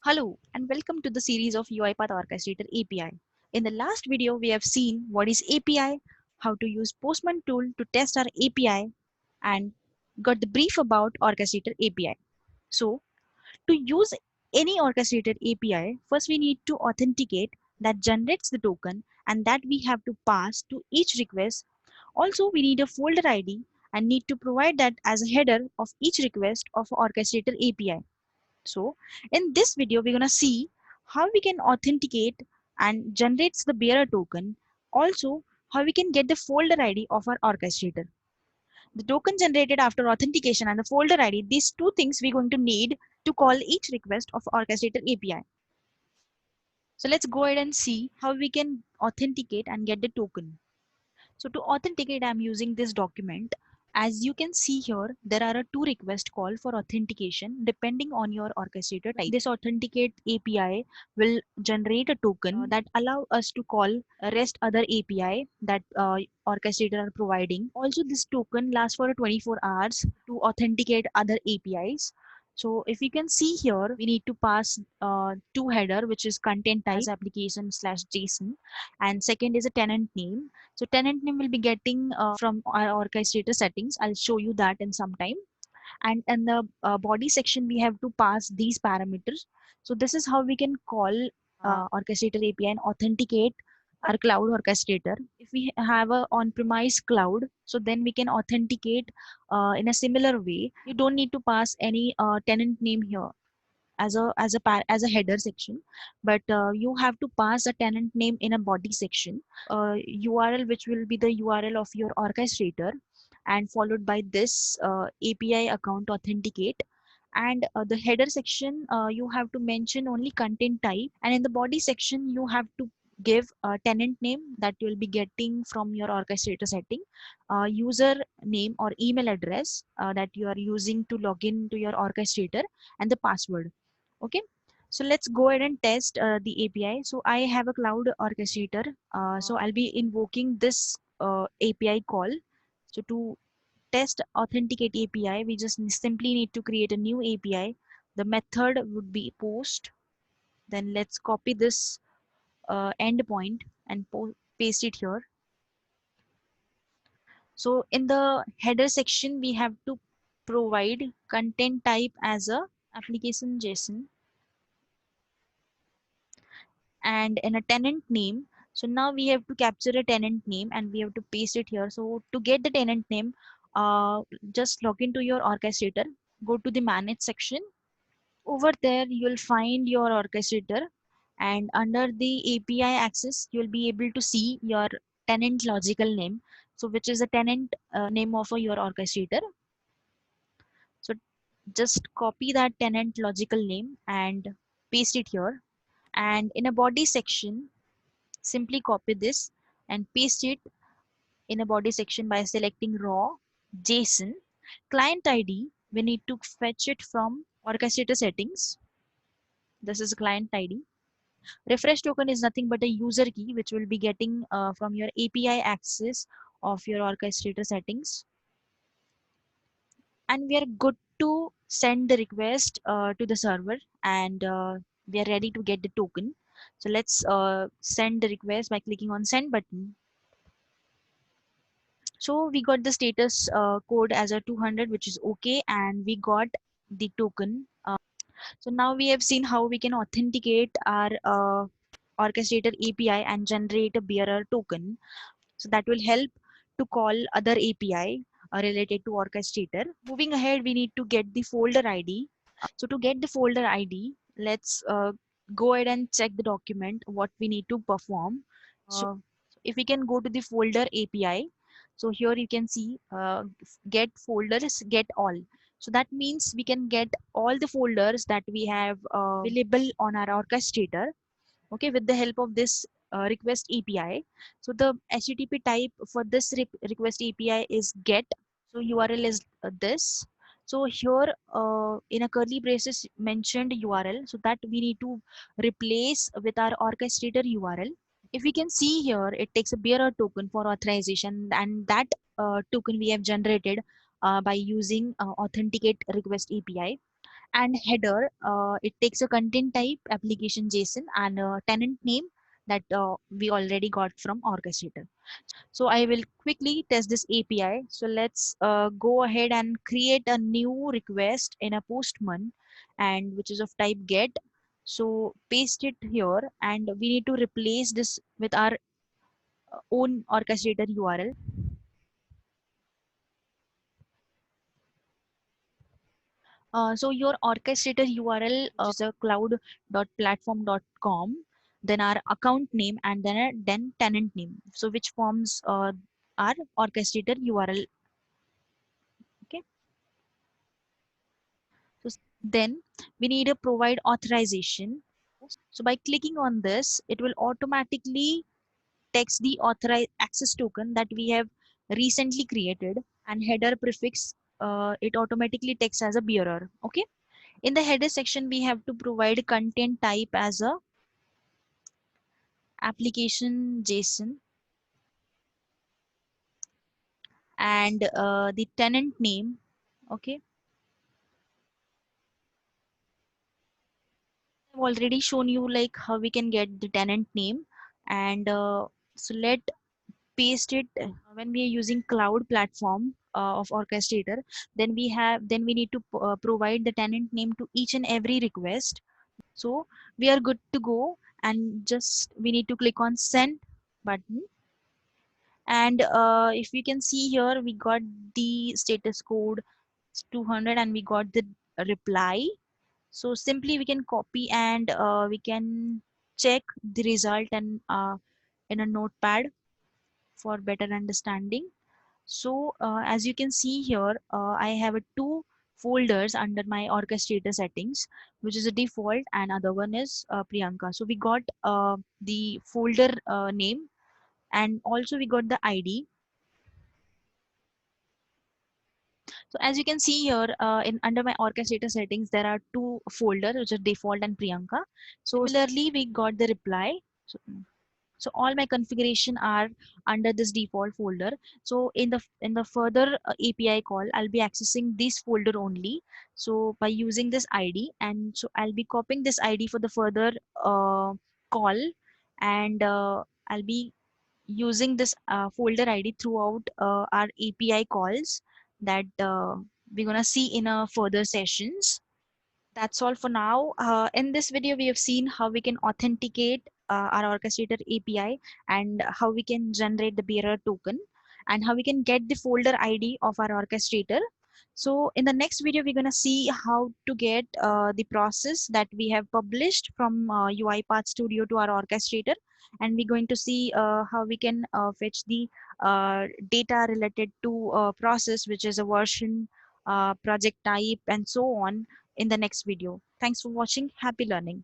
Hello and welcome to the series of UiPath Orchestrator API. In the last video, we have seen what is API, how to use Postman tool to test our API, and got the brief about Orchestrator API. So, to use any Orchestrator API, first we need to authenticate that generates the token and that we have to pass to each request. Also, we need a folder ID and need to provide that as a header of each request of Orchestrator API. So in this video, we're going to see how we can authenticate and generates the bearer token. Also, how we can get the folder ID of our orchestrator. The token generated after authentication and the folder ID, these two things we're going to need to call each request of orchestrator API. So let's go ahead and see how we can authenticate and get the token. So to authenticate, I'm using this document. As you can see here, there are two request call for authentication depending on your orchestrator type. This authenticate API will generate a token that allow us to call REST other API that orchestrator are providing. Also, this token lasts for 24 hours to authenticate other APIs. So if you can see here, we need to pass two header, which is content type as application slash JSON, and second is a tenant name. So tenant name will be getting from our orchestrator settings. I'll show you that in some time. And in the body section, we have to pass these parameters. So this is how we can call orchestrator API and authenticate our cloud orchestrator. If we have a on-premise cloud, so then we can authenticate in a similar way. You don't need to pass any tenant name here as a header section, but you have to pass a tenant name in a body section, URL which will be the URL of your orchestrator, and followed by this API account authenticate. And the header section, you have to mention only content type, and in the body section you have to give a tenant name that you will be getting from your orchestrator setting, user name or email address that you are using to log in to your orchestrator, and the password. Okay, so let's go ahead and test the API. So I have a cloud orchestrator, so I'll be invoking this API call. So to test authenticate API, we just simply need to create a new API. The method would be post. Then let's copy this endpoint and paste it here. So in the header section, we have to provide content type as a application JSON, and in a tenant name. So now we have to capture a tenant name and we have to paste it here. So to get the tenant name, just log into your orchestrator, go to the manage section. Over there you'll find your orchestrator, and under the API access you'll be able to see your tenant logical name, so which is a tenant name of your orchestrator. So just copy that tenant logical name and paste it here. And in a body section, simply copy this and paste it in a body section by selecting raw JSON. Client ID, we need to fetch it from orchestrator settings. This is client ID. Refresh token is nothing but a user key which will be getting from your API access of your orchestrator settings. And we are good to send the request to the server, and we are ready to get the token. So let's send the request by clicking on send button. So we got the status code as a 200, which is okay, and we got the token. So now we have seen how we can authenticate our orchestrator API and generate a bearer token. So that will help to call other API related to orchestrator. Moving ahead, we need to get the folder ID. So to get the folder ID, let's go ahead and check the document, what we need to perform. So if we can go to the folder API, so here you can see get folders, get all. So that means we can get all the folders that we have available on our orchestrator, okay, with the help of this request API. So the HTTP type for this request API is get. So URL is this. So here in a curly braces mentioned URL, so that we need to replace with our orchestrator URL. If we can see here, it takes a bearer token for authorization, and that token we have generated by using authenticate request API. And header, it takes a content type application JSON and a tenant name that we already got from orchestrator. So I will quickly test this API. So let's go ahead and create a new request in a Postman, and which is of type get. So paste it here, and we need to replace this with our own orchestrator URL. So your orchestrator URL, which is a cloud.platform.com, then our account name, and then tenant name. So which forms our orchestrator URL. Okay. So then we need a provide authorization. So by clicking on this, it will automatically text the authorized access token that we have recently created, and header prefix, it automatically texts as a bearer. Okay. In the header section, we have to provide content type as a application JSON, and the tenant name. Okay. I've already shown you like how we can get the tenant name, and so let paste it when we are using cloud platform of orchestrator. Then we need to provide the tenant name to each and every request. So we are good to go, and just we need to click on send button. And if you can see here, we got the status code 200, and we got the reply. So simply we can copy, and we can check the result and in a notepad for better understanding. So as you can see here, I have two folders under my orchestrator settings, which is a default, and other one is Priyanka. So we got the folder name, and also we got the ID. So as you can see here, in under my orchestrator settings, there are two folders, which are default and Priyanka. So similarly, we got the reply. So, so all my configuration are under this default folder. So in the further API call, I'll be accessing this folder only. So by using this ID, and so I'll be copying this ID for the further call, and I'll be using this folder ID throughout our API calls that we're gonna see in a further sessions. That's all for now. In this video, we have seen how we can authenticate our orchestrator API, and how we can generate the bearer token, and how we can get the folder ID of our orchestrator. So in the next video, we're going to see how to get the process that we have published from UiPath Studio to our orchestrator. And we're going to see how we can fetch the data related to process, which is a version, project type, and so on in the next video. Thanks for watching. Happy learning.